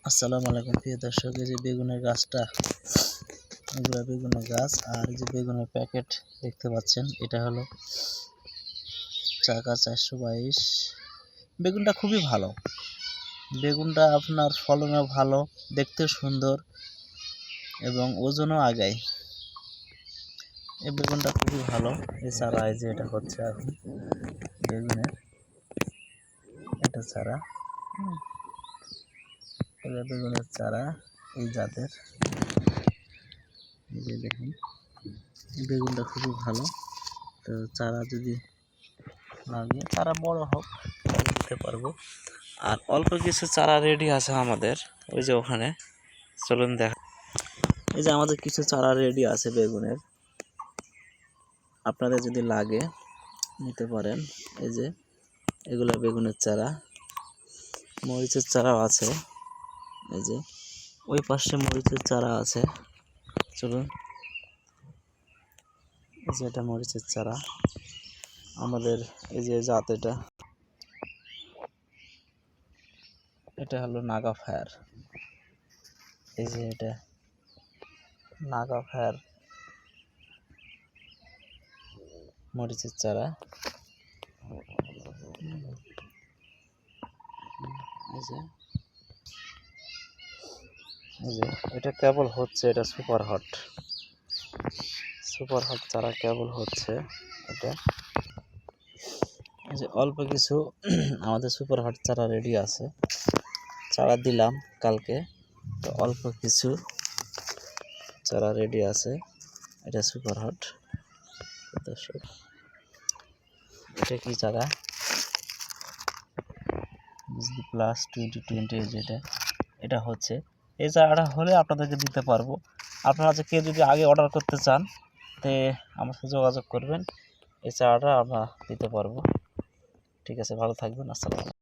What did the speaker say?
আসসালামু আলাইকুম প্রিয় দর্শক, এই যে বেগুনের গাছটা, এগুলো বেগুনের গাছ। আর এই যে বেগুনের প্যাকেট দেখতে পাচ্ছেন, এটা হলো চাকা 422। বেগুনটা খুবই ভালো, বেগুনটা আপনার ফলনও ভালো, দেখতে সুন্দর এবং ওজনও আগায়। এই বেগুনটা খুবই ভালো। এই চারা, এই যে এটা হচ্ছে এখন বেগুনের এটা চারা, এটা বেগুনের চারা এই জাতের। এই যে দেখুন, বেগুনটা খুবই ভালো। তো চারা যদি লাগে, চারা বড় হোক তাহলে দিতে পারবো। আর অল্প কিছু চারা রেডি আছে আমাদের, ওই যে ওখানে, চলুন দেখা। এই যে আমাদের কিছু চারা রেডি আছে বেগুনের, আপনাদের যদি লাগে নিতে পারেন। এই যে এগুলো বেগুনের চারা, মরিচের চারাও আছে। এই যে ওই পাশে মরিচের চারা আছে, চলুন। এই যে এটা মরিচের চারা আমাদের, এই যে জাত, এটা হলো নাগা ফায়ার। এই যে এটা নাগা ফায়ার মরিচের চারা। এই যে এটা কেবল হচ্ছে, এটা সুপার হট চারা কেবল হচ্ছে এটা। এই যে অল্প কিছু আমাদের সুপার হট চারা রেডি আছে, চারা দিলাম কালকে, তো অল্প কিছু চারা রেডি আছে। এটা সুপার হট। দর্শক, এটা কি চারা? প্লাস 2020, যেটা এটা হচ্ছে, এই চারাটা হলে আপনাদেরকে দিতে পারবো। আপনারা যে কেউ যদি আগে অর্ডার করতে চান, তে আমার সাথে যোগাযোগ করবেন, এই চারাটা আমরা দিতে পারবো। ঠিক আছে, ভালো থাকবেন। আসসালামু আলাইকুম।